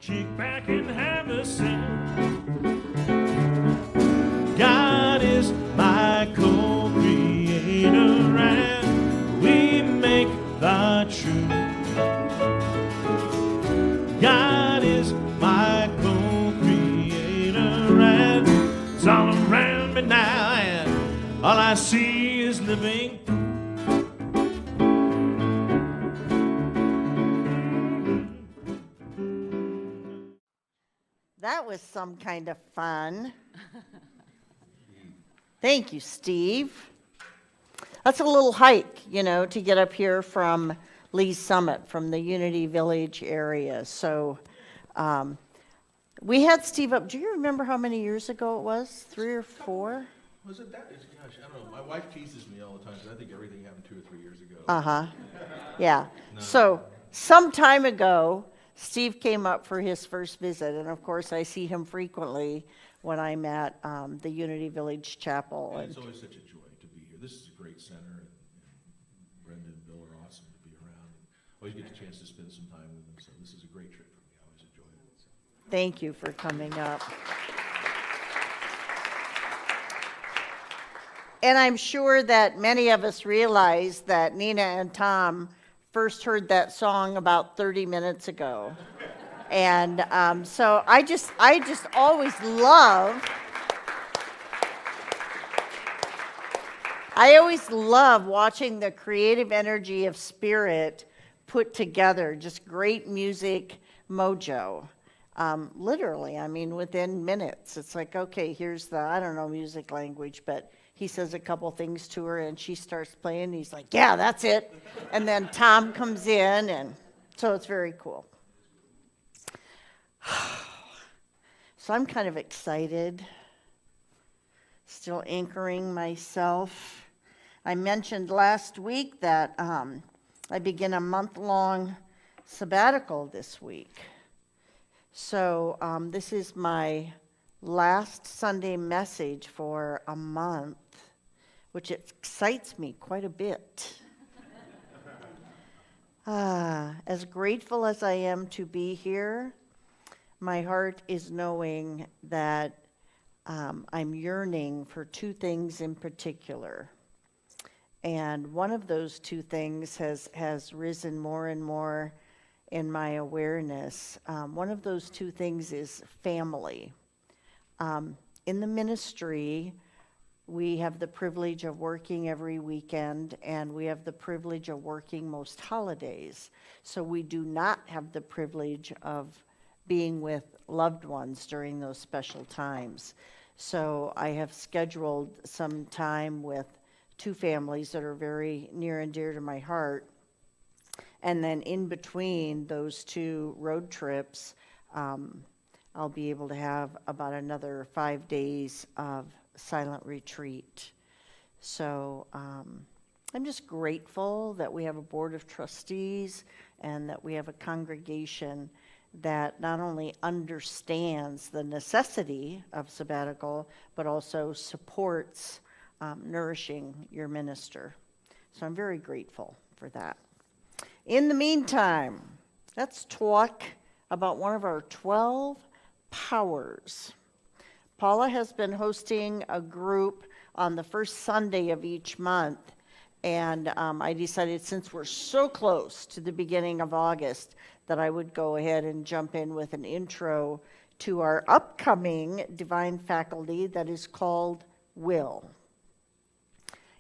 Kick back and have a sip. God is my co-creator and we make the truth. God is my co-creator and it's all around me now and all I see is living. That was some kind of fun. Thank you, Steve. That's a little hike, to get up here from Lee's Summit, from the Unity Village area. So we had Steve up. Do you remember how many years ago it was? 3 or 4? Was it that? Gosh, I don't know. My wife teases me all the time because I think everything happened 2 or 3 years ago. Uh-huh. Yeah. No. So some time ago, Steve came up for his first visit, and of course I see him frequently when I'm at the Unity Village Chapel. And it's always such a joy to be here. This is a great center, and Brenda and Bill are awesome to be around. And always get a chance to spend some time with them, so this is a great trip for me. I always enjoy it. So. Thank you for coming up. And I'm sure that many of us realize that Nina and Tom first heard that song about 30 minutes ago. And so I just always love watching the creative energy of Spirit put together, just great music mojo. Literally, within minutes. It's like, okay, here's the, I don't know music language, but he says a couple things to her and she starts playing. He's like, yeah, that's it. And then Tom comes in, and so it's very cool. So I'm kind of excited, still anchoring myself. I mentioned last week that I begin a month-long sabbatical this week. So this is my last Sunday message for a month, which excites me quite a bit. As grateful as I am to be here, my heart is knowing that I'm yearning for 2 things in particular. And one of those 2 things has risen more and more in my awareness. One of those 2 things is family. In the ministry, we have the privilege of working every weekend, and we have the privilege of working most holidays. So we do not have the privilege of being with loved ones during those special times. So I have scheduled some time with 2 families that are very near and dear to my heart. And then in between those 2 road trips, I'll be able to have about another 5 days of silent retreat. So I'm just grateful that we have a board of trustees and that we have a congregation that not only understands the necessity of sabbatical, but also supports nourishing your minister. So I'm very grateful for that. In the meantime, let's talk about one of our 12 powers. Paula has been hosting a group on the first Sunday of each month, and I decided, since we're so close to the beginning of August, that I would go ahead and jump in with an intro to our upcoming divine faculty that is called Will.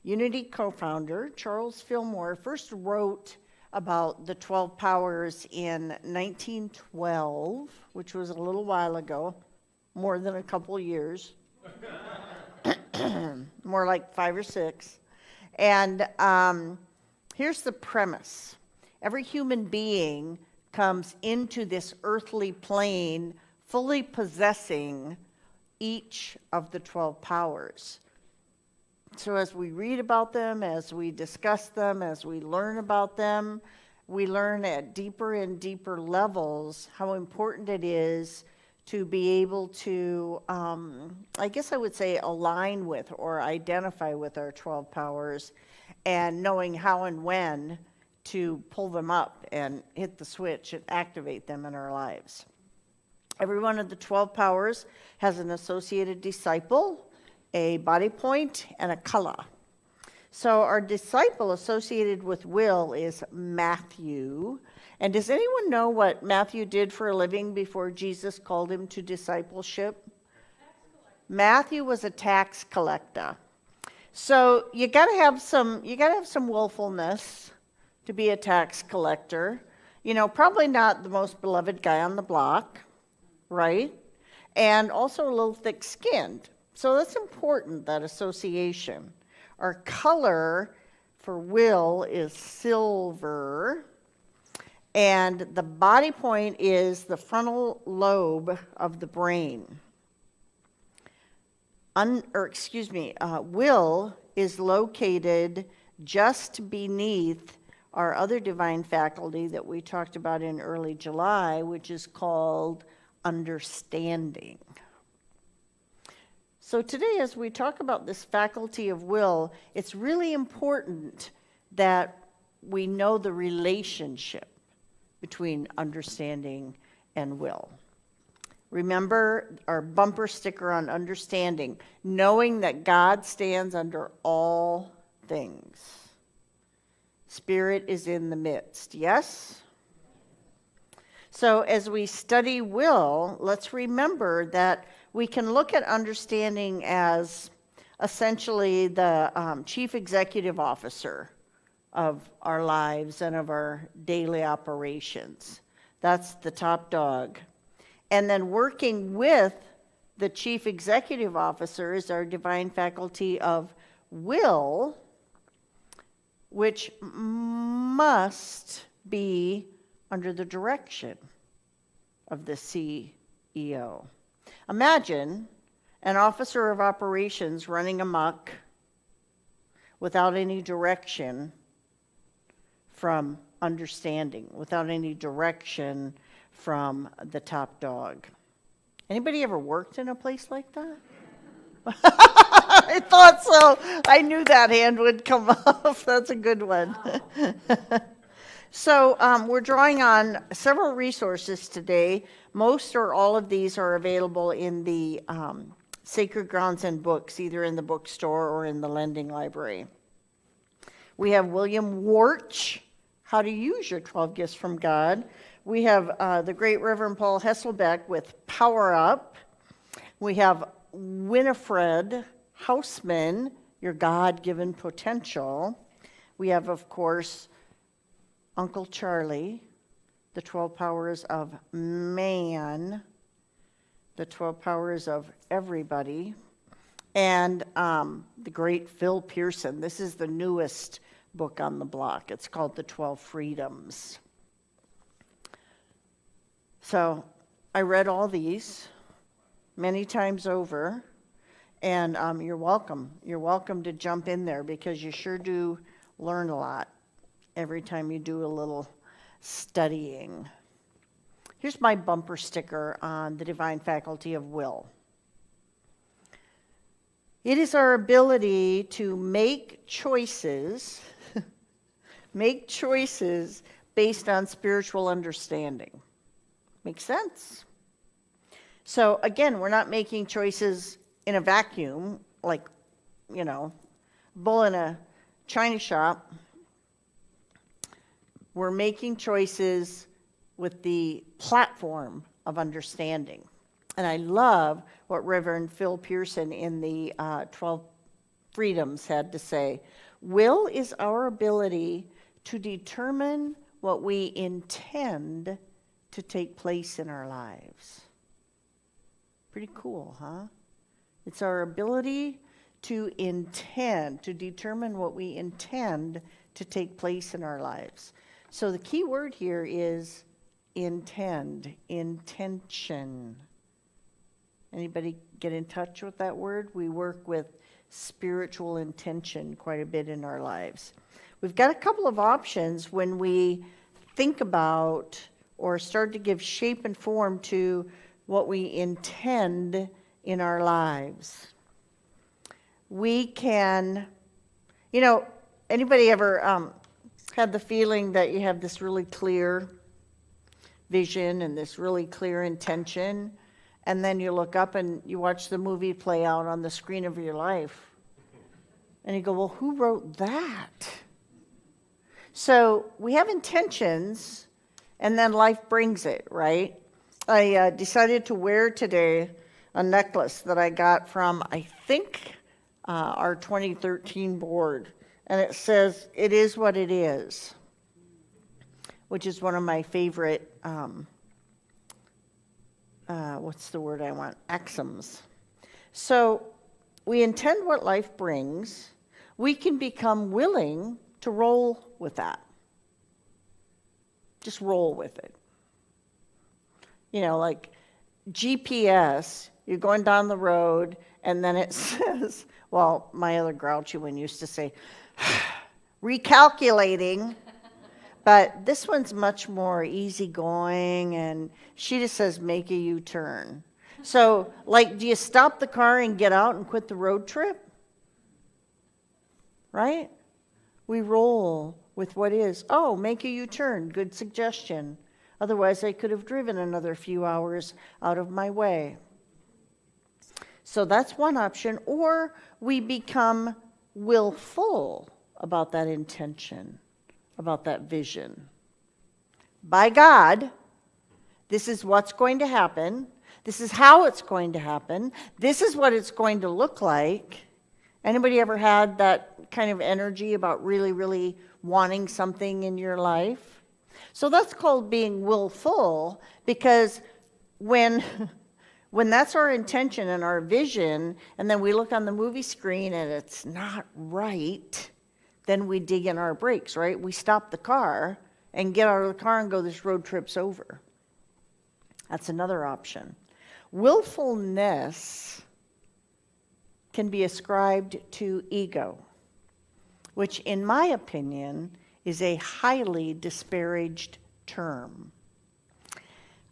Unity co-founder Charles Fillmore first wrote about the 12 powers in 1912, which was a little while ago, more than a couple years, more like 5 or 6. And here's the premise. Every human being comes into this earthly plane fully possessing each of the 12 powers. So as we read about them, as we discuss them, as we learn about them, we learn at deeper and deeper levels how important it is to be able to, I guess I would say, align with or identify with our 12 powers, and knowing how and when to pull them up and hit the switch and activate them in our lives. Every one of the 12 powers has an associated disciple, a body point, and a color. So our disciple associated with will is Matthew. And does anyone know what Matthew did for a living before Jesus called him to discipleship? Matthew was a tax collector. So you got to have some willfulness to be a tax collector. Probably not the most beloved guy on the block, right? And also a little thick-skinned. So that's important, that association. Our color for will is silver. And the body point is the frontal lobe of the brain. Will is located just beneath our other divine faculty that we talked about in early July, which is called understanding. So today, as we talk about this faculty of will, it's really important that we know the relationship between understanding and will. Remember our bumper sticker on understanding, knowing that God stands under all things. Spirit is in the midst, yes? So as we study will, let's remember that we can look at understanding as essentially the chief executive officer of our lives and of our daily operations. That's the top dog. And then working with the chief executive officer is our divine faculty of will, which must be under the direction of the CEO. Imagine an officer of operations running amok without any direction from understanding, without any direction from the top dog. Anybody ever worked in a place like that? I thought so. I knew that hand would come up. That's a good one. So we're drawing on several resources today. Most or all of these are available in the Sacred Grounds and Books, either in the bookstore or in the lending library. We have William Warch, How to Use Your 12 Gifts from God. We have the great Reverend Paul Hesselbeck with Power Up. We have Winifred Hausman, Your God-Given Potential. We have, of course, Uncle Charlie, The 12 Powers of Man, The 12 Powers of Everybody, and the great Phil Pearson. This is the newest book on the block. It's called The 12 Freedoms. So I read all these many times over, and you're welcome. You're welcome to jump in there because you sure do learn a lot every time you do a little studying. Here's my bumper sticker on the divine faculty of will. It is our ability to make choices, based on spiritual understanding. Makes sense? So again, we're not making choices in a vacuum, like, bull in a china shop. We're making choices with the platform of understanding. And I love what Reverend Phil Pearson in the 12 Freedoms had to say. Will is our ability to determine what we intend to take place in our lives. Pretty cool, huh? It's our ability to determine what we intend to take place in our lives. So the key word here is intend, intention. Anybody get in touch with that word? We work with spiritual intention quite a bit in our lives. We've got a couple of options when we think about or start to give shape and form to what we intend in our lives. We can, anybody ever had the feeling that you have this really clear vision and this really clear intention, and then you look up and you watch the movie play out on the screen of your life. And you go, well, who wrote that? So we have intentions, and then life brings it, right? I decided to wear today a necklace that I got from, I think, our 2013 board. And it says, "It is what it is," which is one of my favorite, what's the word I want? Axioms. So we intend what life brings. We can become willing to roll with that. Just roll with it. You know, like GPS, you're going down the road, and then it says, well, my other grouchy one used to say, recalculating, but this one's much more easygoing, and she just says, make a U-turn. So, like, do you stop the car and get out and quit the road trip? Right? We roll with what is. Oh, make a U-turn. Good suggestion. Otherwise, I could have driven another few hours out of my way. So that's one option. Or we become willful about that intention, about that vision. By God, this is what's going to happen. This is how it's going to happen. This is what it's going to look like. Anybody ever had that kind of energy about really, really wanting something in your life? So that's called being willful, because when that's our intention and our vision, and then we look on the movie screen and it's not right, then we dig in our brakes, right? We stop the car and get out of the car and go, this road trip's over. That's another option. Willfulness can be ascribed to ego, which in my opinion is a highly disparaged term.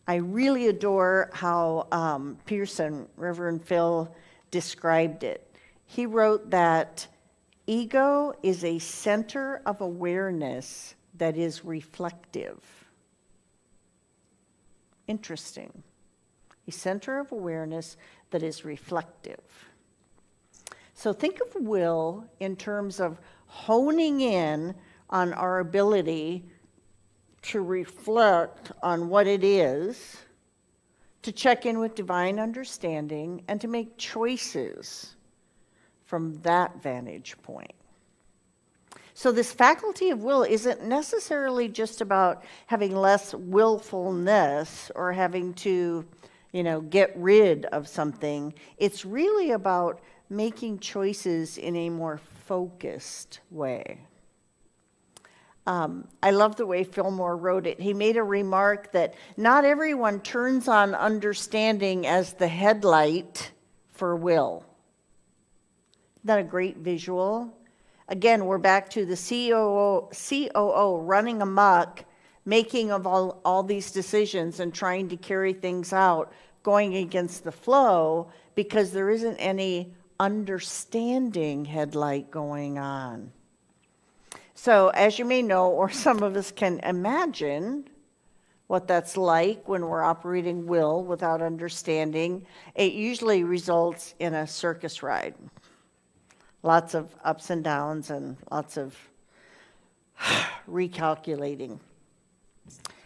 I really adore how Pearson, Reverend Phil, described it. He wrote that ego is a center of awareness that is reflective. Interesting. A center of awareness that is reflective. So think of will in terms of honing in on our ability to reflect on what it is, to check in with divine understanding, and to make choices from that vantage point. So this faculty of will isn't necessarily just about having less willfulness or having to, get rid of something. It's really about making choices in a more focused way. I love the way Fillmore wrote it. He made a remark that not everyone turns on understanding as the headlight for will. Isn't that a great visual? Again, we're back to the COO running amok, making of all these decisions and trying to carry things out, going against the flow because there isn't any understanding headlight going on. So as you may know, or some of us can imagine what that's like when we're operating will without understanding, it usually results in a circus ride. Lots of ups and downs and lots of recalculating.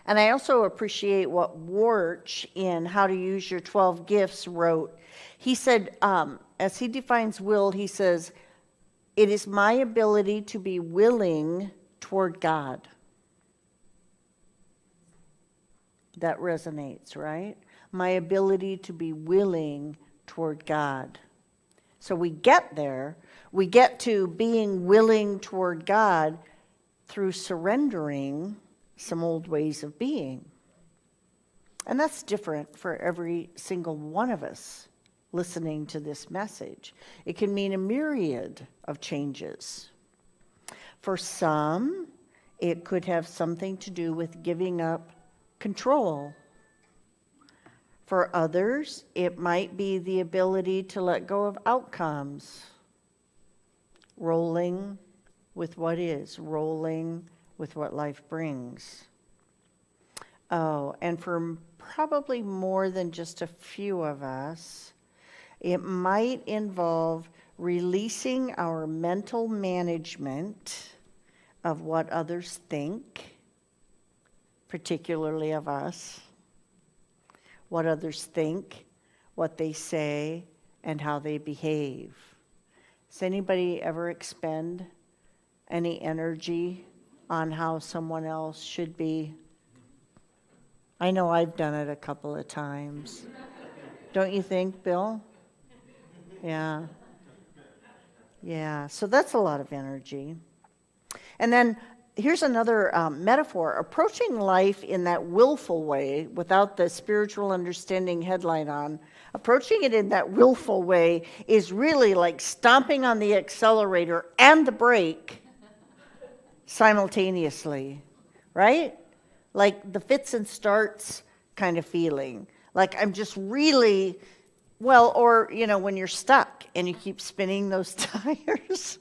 And I also appreciate what Warch in How to Use Your 12 Gifts wrote. He said, as he defines will, he says, it is my ability to be willing toward God. That resonates, right? My ability to be willing toward God. So we get there. We get to being willing toward God through surrendering some old ways of being. And that's different for every single one of us listening to this message. It can mean a myriad of changes. For some, it could have something to do with giving up control. For others, it might be the ability to let go of outcomes, rolling with what is, rolling with what life brings. Oh, and for probably more than just a few of us, it might involve releasing our mental management of what others think, particularly of us, what others think, what they say, and how they behave. Does anybody ever expend any energy on how someone else should be? I know I've done it a couple of times. Don't you think, Bill? Yeah. Yeah, so that's a lot of energy. And then here's another metaphor. Approaching life in that willful way, without the spiritual understanding headline on, approaching it in that willful way is really like stomping on the accelerator and the brake simultaneously, right? Like the fits and starts kind of feeling. Like I'm just really, well, or, when you're stuck and you keep spinning those tires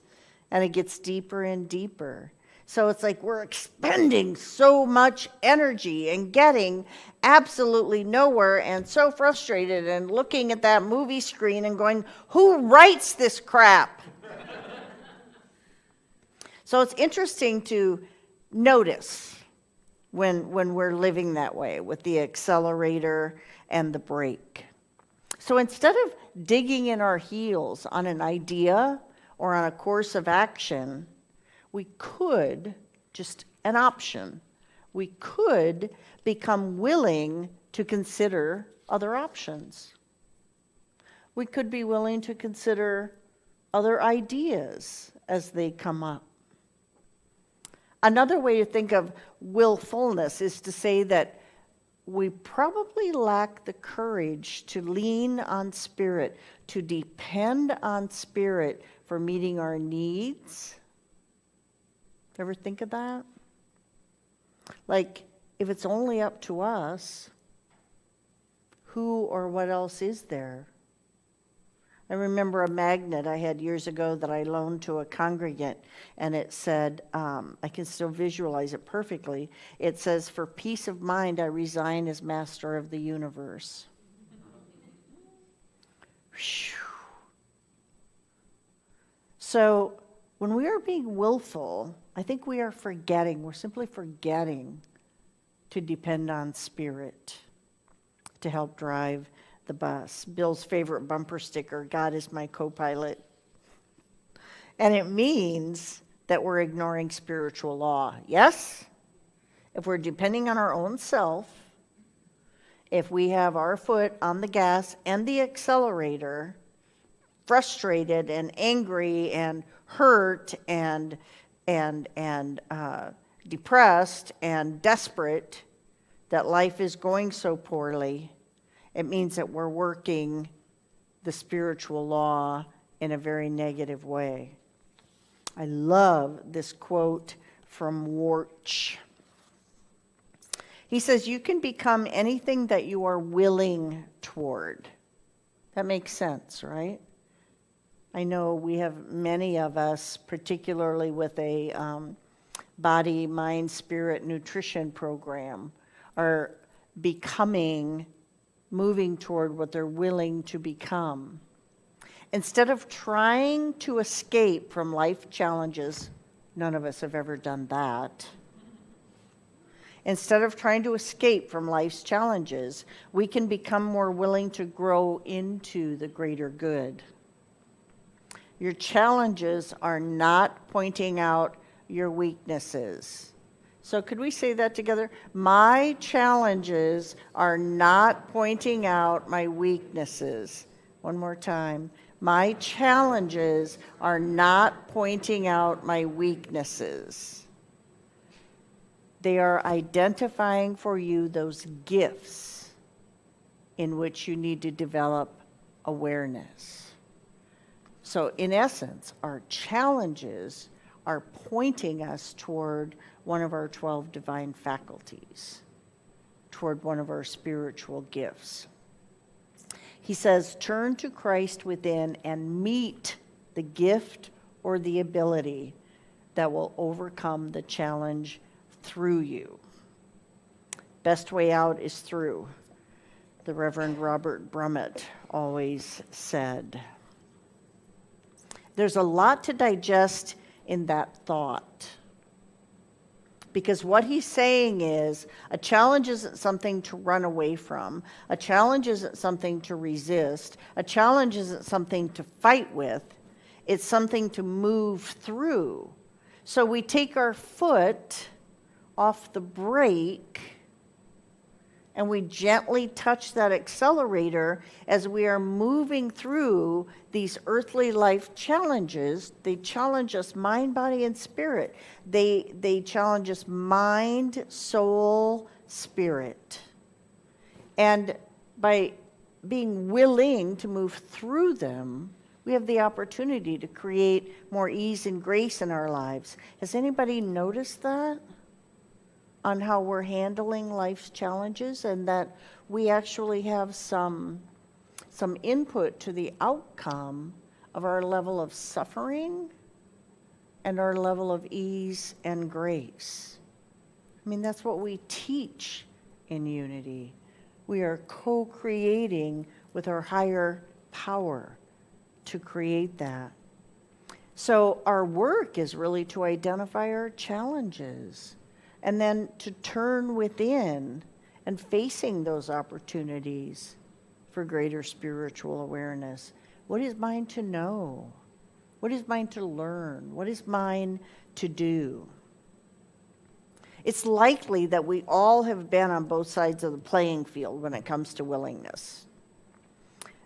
and it gets deeper and deeper. So it's like we're expending so much energy and getting absolutely nowhere and so frustrated and looking at that movie screen and going, who writes this crap? So it's interesting to notice when we're living that way with the accelerator and the brake. So instead of digging in our heels on an idea or on a course of action, we could, just an option, we could become willing to consider other options. We could be willing to consider other ideas as they come up. Another way to think of willfulness is to say that we probably lack the courage to lean on Spirit, to depend on Spirit for meeting our needs. Ever think of that? Like, if it's only up to us, who or what else is there? I remember a magnet I had years ago that I loaned to a congregant, and it said, I can still visualize it perfectly. It says, "For peace of mind, I resign as master of the universe." Whew. So when we are being willful, I think we're simply forgetting to depend on Spirit to help drive the bus. Bill's favorite bumper sticker, God is my co-pilot. And it means that we're ignoring spiritual law. Yes? If we're depending on our own self, if we have our foot on the gas and the accelerator, frustrated and angry and hurt and depressed and desperate that life is going so poorly, it means that we're working the spiritual law in a very negative way. I love this quote from Warch. He says, "You can become anything that you are willing toward." That makes sense, right? I know we have many of us, particularly with a body, mind, spirit, nutrition program, are moving toward what they're willing to become. Instead of trying to escape from life challenges, none of us have ever done that. Instead of trying to escape from life's challenges, we can become more willing to grow into the greater good. Your challenges are not pointing out your weaknesses. So could we say that together? My challenges are not pointing out my weaknesses. One more time. My challenges are not pointing out my weaknesses. They are identifying for you those gifts in which you need to develop awareness. So in essence, our challenges are pointing us toward one of our 12 divine faculties, toward one of our spiritual gifts. He says, turn to Christ within and meet the gift or the ability that will overcome the challenge through you. Best way out is through. The Reverend Robert Brummett always said. There's a lot to digest in that thought. Because what he's saying is, a challenge isn't something to run away from. A challenge isn't something to resist. A challenge isn't something to fight with. It's something to move through. So we take our foot off the brake and we gently touch that accelerator as we are moving through these earthly life challenges. They challenge us mind, body, and spirit. They challenge us mind, soul, spirit. And by being willing to move through them, we have the opportunity to create more ease and grace in our lives. Has anybody noticed that? On how we're handling life's challenges, and that we actually have some input to the outcome of our level of suffering and our level of ease and grace. I mean, that's what we teach in Unity. We are co-creating with our higher power to create that. So our work is really to identify our challenges and then to turn within and facing those opportunities for greater spiritual awareness. What is mine to know? What is mine to learn? What is mine to do? It's likely that we all have been on both sides of the playing field when it comes to willingness.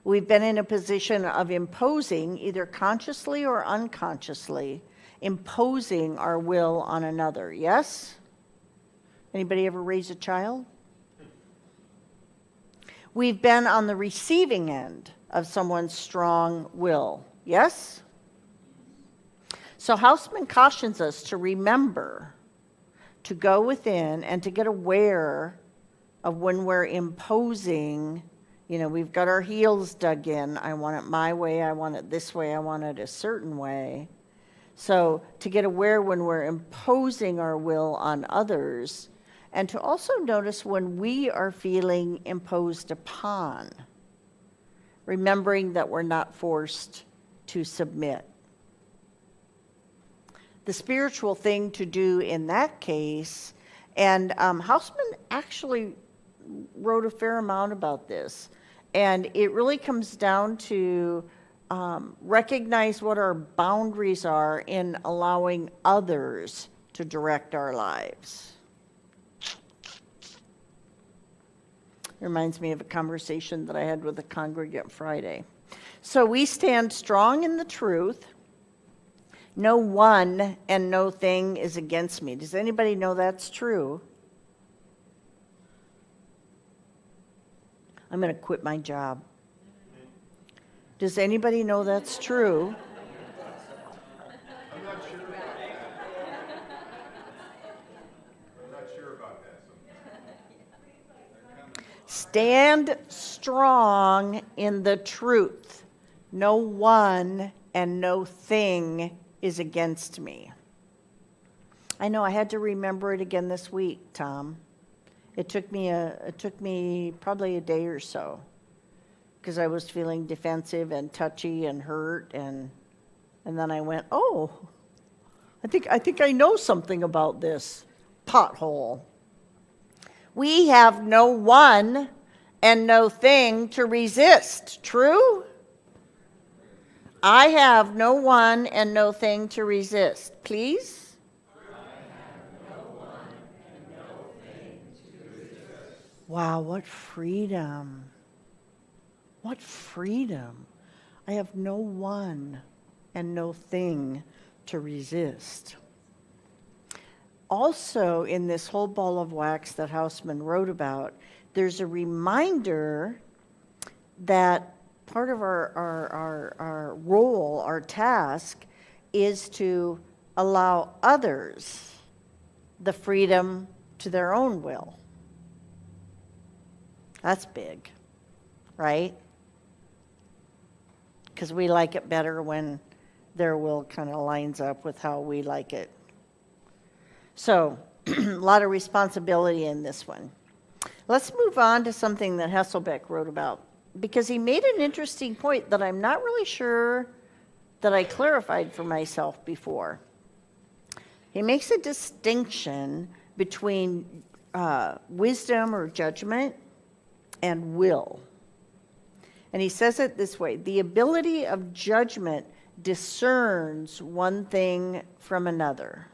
We've been in a position of imposing, either consciously or unconsciously, imposing our will on another. Yes? Anybody ever raise a child? We've been on the receiving end of someone's strong will. Yes? So Hausman cautions us to remember to go within and to get aware of when we're imposing. We've got our heels dug in. I want it my way. I want it this way. I want it a certain way. So to get aware when we're imposing our will on others, and to also notice when we are feeling imposed upon, remembering that we're not forced to submit. The spiritual thing to do in that case, and Hausman actually wrote a fair amount about this, and it really comes down to recognize what our boundaries are in allowing others to direct our lives. It reminds me of a conversation that I had with a congregant Friday. So we stand strong in the truth. No one and no thing is against me. Does anybody know that's true? I'm going to quit my job. Does anybody know that's true? I'm not sure about that. Stand strong in the truth. No one and no thing is against me. I know I had to remember it again this week, Tom. It took me probably a day or so, because I was feeling defensive and touchy and hurt, and then I went, oh, I think I know something about this pothole. We have no one and no thing to resist. True? I have no one and no thing to resist. Please? Wow, what freedom. What freedom. I have no one and no thing to resist. Also, in this whole ball of wax that Hausman wrote about, there's a reminder that part of our role, our task, is to allow others the freedom to their own will. That's big, right? Because we like it better when their will kind of lines up with how we like it. So, a lot of responsibility in this one. Let's move on to something that Hasselbeck wrote about, because he made an interesting point that I'm not really sure that I clarified for myself before. He makes a distinction between wisdom or judgment and will. And he says it this way: the ability of judgment discerns one thing from another.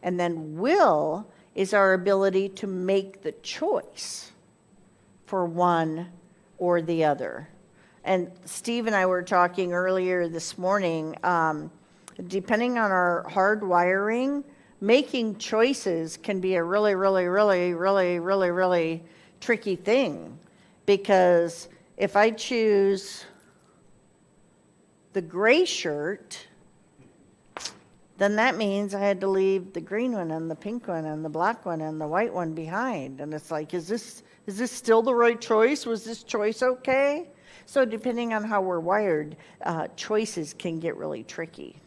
And then will is our ability to make the choice for one or the other. And Steve and I were talking earlier this morning, depending on our hard wiring, making choices can be a really, really, really, really, really, really tricky thing. Because if I choose the gray shirt, then that means I had to leave the green one and the pink one and the black one and the white one behind. And it's like, is this still the right choice? Was this choice okay? So depending on how we're wired, choices can get really tricky.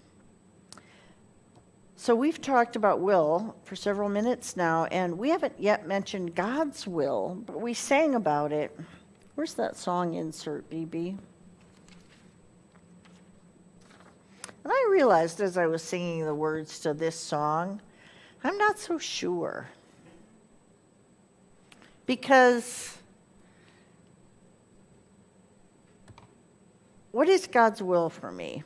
So we've talked about will for several minutes now, and we haven't yet mentioned God's will, but we sang about it. Where's that song insert, BB? And I realized as I was singing the words to this song, I'm not so sure. Because what is God's will for me?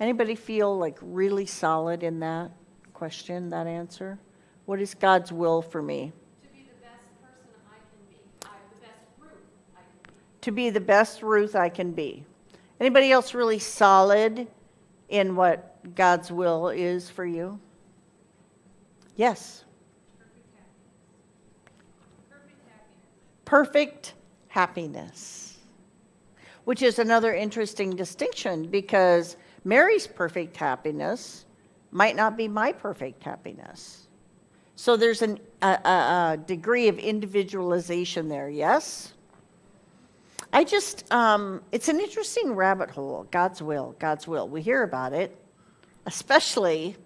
Anybody feel like really solid in that question, that answer? What is God's will for me? To be the best person I can be. The best Ruth I can be. To be the best Ruth I can be. Anybody else really solid in what God's will is for you? Yes. Perfect happiness. Which is another interesting distinction, because Mary's perfect happiness might not be my perfect happiness. So there's a degree of individualization there, yes? It's an interesting rabbit hole, God's will, God's will. We hear about it, especially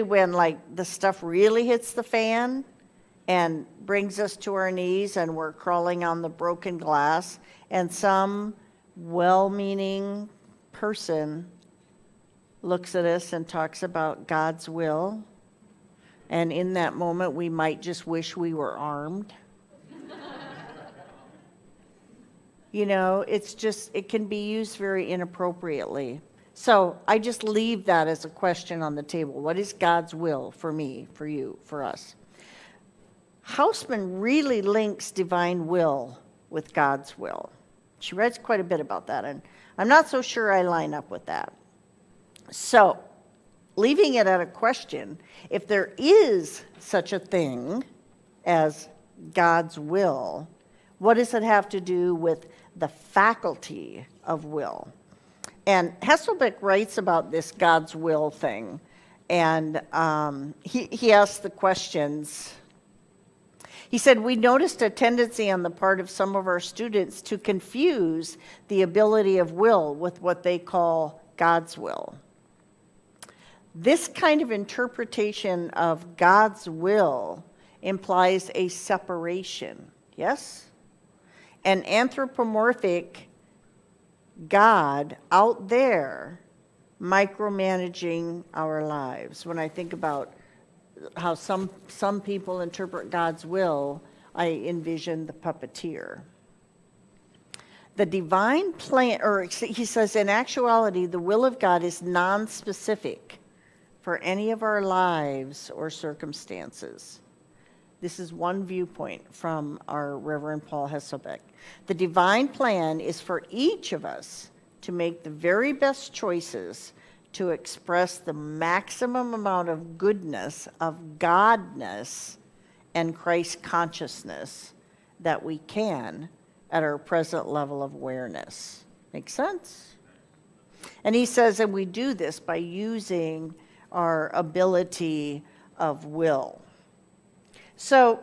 when like the stuff really hits the fan and brings us to our knees and we're crawling on the broken glass, and some well-meaning person looks at us and talks about God's will, and in that moment we might just wish we were armed. You know, it can be used very inappropriately. So I just leave that as a question on the table. What is God's will for me, for you, for us? Hausman really links divine will with God's will. She writes quite a bit about that, and I'm not so sure I line up with that. So, leaving it at a question, if there is such a thing as God's will, what does it have to do with the faculty of will? And Hasselbeck writes about this God's will thing, and he asks the questions. He said, we noticed a tendency on the part of some of our students to confuse the ability of will with what they call God's will. This kind of interpretation of God's will implies a separation, yes? An anthropomorphic God out there micromanaging our lives. When I think about how some people interpret God's will, I envision the puppeteer. The divine plan, or he says, in actuality, the will of God is non-specific for any of our lives or circumstances. This is one viewpoint from our Reverend Paul Hasselbeck. The divine plan is for each of us to make the very best choices to express the maximum amount of goodness, of Godness, and Christ consciousness that we can at our present level of awareness. Make sense? And he says, and we do this by using our ability of will. So,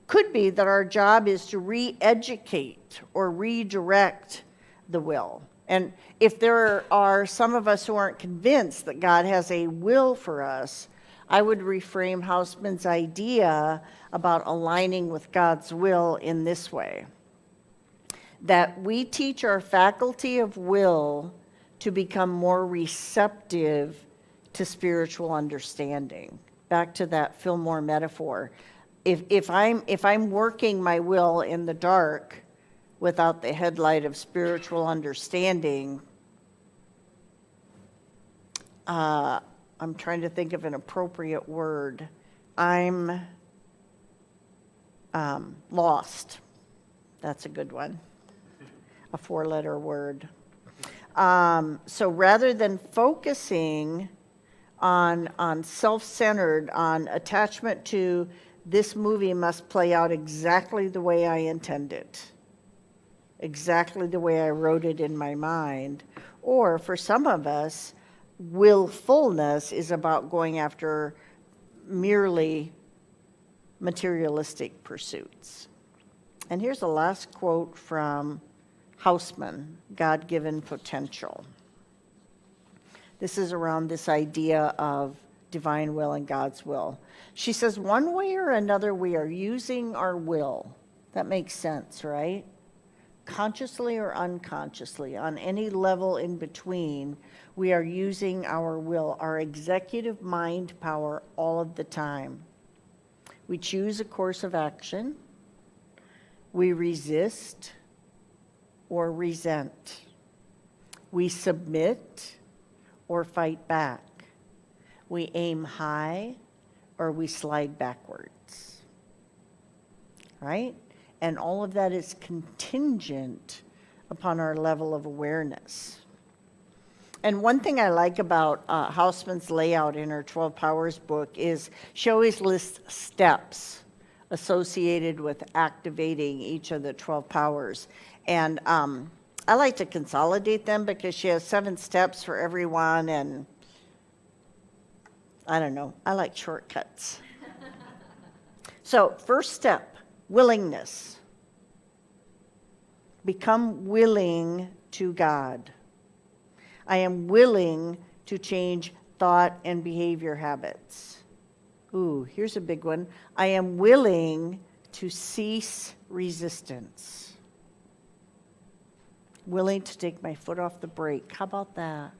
could be that our job is to re-educate or redirect the will And if there are some of us who aren't convinced that God has a will for us, I would reframe Hausman's idea about aligning with God's will in this way: that we teach our faculty of will to become more receptive to spiritual understanding. Back to that Fillmore metaphor. If I'm working my will in the dark without the headlight of spiritual understanding, I'm trying to think of an appropriate word. I'm lost. That's a good one. A 4-letter word. So rather than focusing on self-centered, on attachment to this movie must play out exactly the way I intend it, exactly the way I wrote it in my mind, or for some of us, willfulness is about going after merely materialistic pursuits. And here's the last quote from Hausman, God-Given Potential. This is around this idea of divine will and God's will. She says, one way or another, we are using our will. That makes sense, right? Consciously or unconsciously, on any level in between, we are using our will, our executive mind power, all of the time. We choose a course of action. We resist or resent. We submit or fight back. We aim high or we slide backwards. Right? And all of that is contingent upon our level of awareness. And one thing I like about Hausman's layout in her 12 Powers book is she always lists steps associated with activating each of the 12 powers. And I like to consolidate them because she has 7 steps for everyone, and I don't know, I like shortcuts. So first step, willingness. Become willing to God. I am willing to change thought and behavior habits. Ooh, here's a big one. I am willing to cease resistance. Willing to take my foot off the brake. How about that?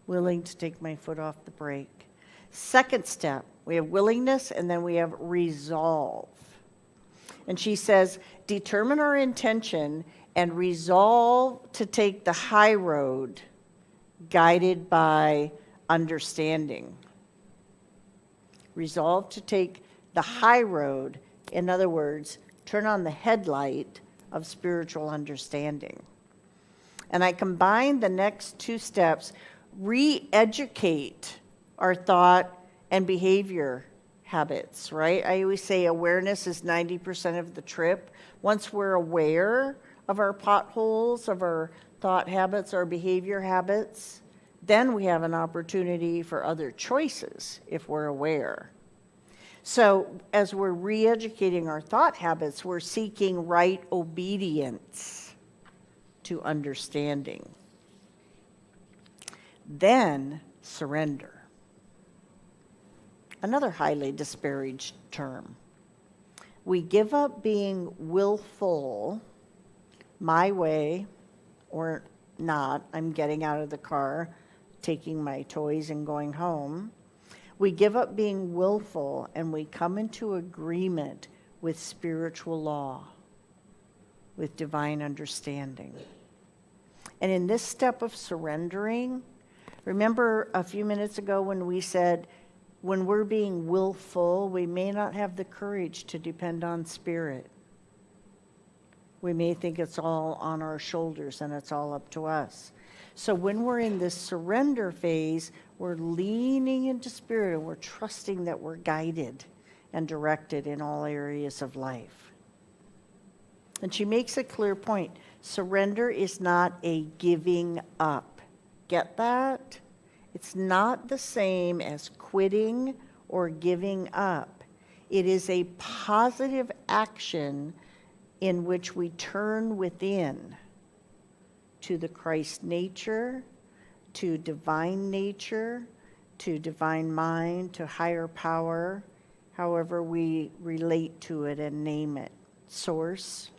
Willing to take my foot off the brake. Second step, we have willingness, and then we have resolve. And she says, determine our intention and resolve to take the high road, guided by understanding. Resolve to take the high road, in other words, turn on the headlight of spiritual understanding. And I combine the next 2 steps, re-educate our thought and behavior habits, right? I always say awareness is 90% of the trip. Once we're aware of our potholes, of our thought habits, our behavior habits, then we have an opportunity for other choices if we're aware. So as we're re-educating our thought habits, we're seeking right obedience to understanding. Then surrender. Another highly disparaged term. We give up being willful, my way or not. I'm getting out of the car, taking my toys and going home. We give up being willful and we come into agreement with spiritual law, with divine understanding. And in this step of surrendering, remember a few minutes ago when we said, when we're being willful, we may not have the courage to depend on spirit. We may think it's all on our shoulders and it's all up to us. So when we're in this surrender phase, we're leaning into spirit and we're trusting that we're guided and directed in all areas of life. And she makes a clear point. Surrender is not a giving up. Get that? It's not the same as quitting or giving up. It is a positive action in which we turn within to the Christ nature, to divine nature, to divine mind, to higher power, however we relate to it and name it, source.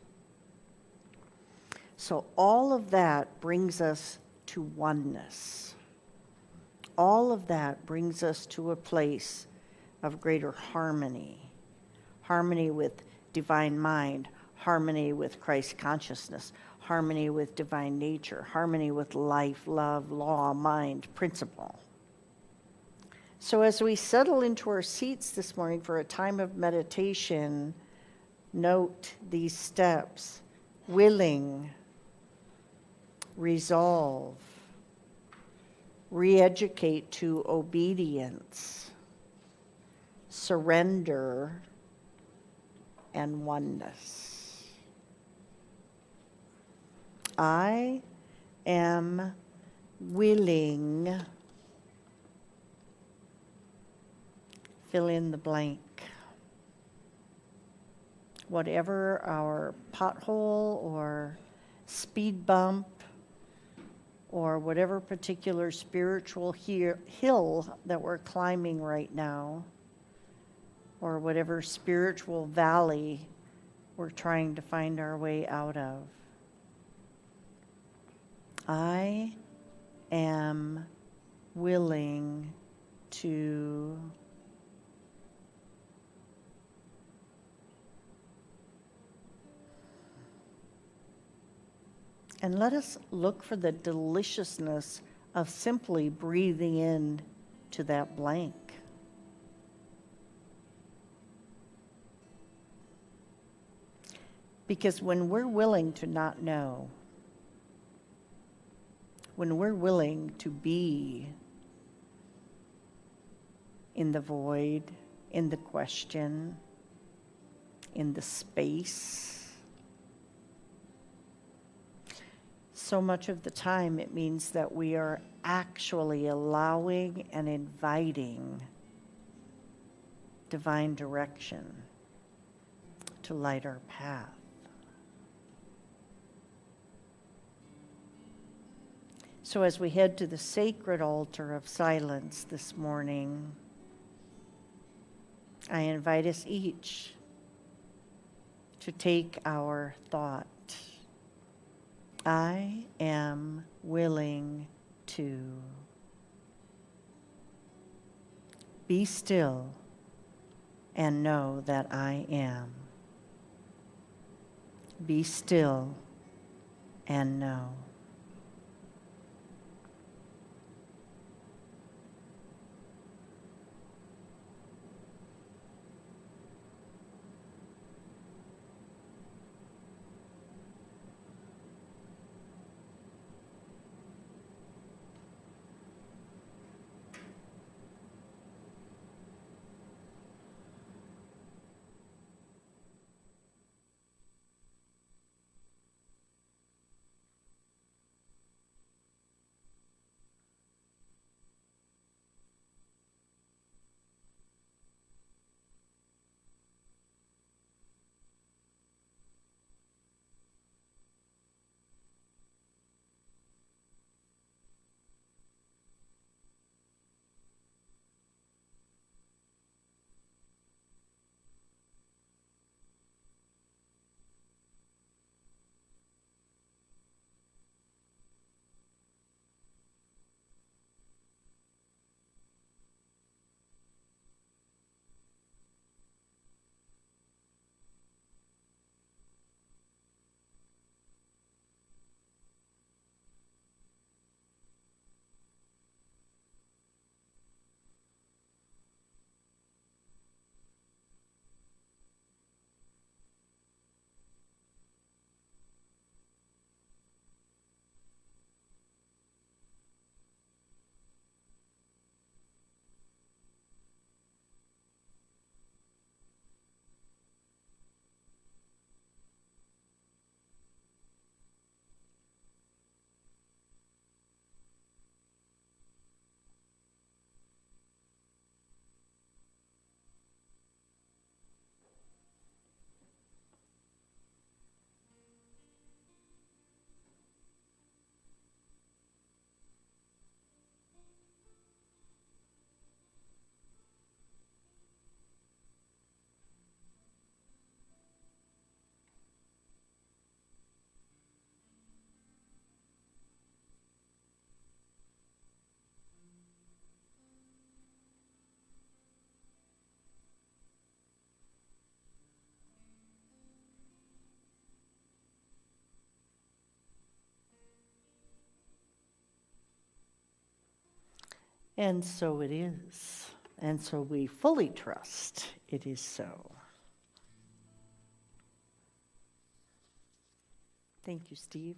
So all of that brings us to oneness. All of that brings us to a place of greater harmony. Harmony with divine mind, harmony with Christ consciousness, harmony with divine nature, harmony with life, love, law, mind, principle. So as we settle into our seats this morning for a time of meditation, note these steps: willing, resolve, re-educate to obedience, surrender, and oneness. I am willing, fill in the blank. Whatever our pothole or speed bump or whatever particular spiritual hill that we're climbing right now, or whatever spiritual valley we're trying to find our way out of. I am willing to and let us look for the deliciousness of simply breathing in to that blank. Because when we're willing to not know, when we're willing to be in the void, in the question, in the space, so much of the time it means that we are actually allowing and inviting divine direction to light our path. So as we head to the sacred altar of silence this morning, I invite us each to take our thought. I am willing to be still and know that I am. Be still and know. And so it is. And so we fully trust it is so. Thank you, Steve.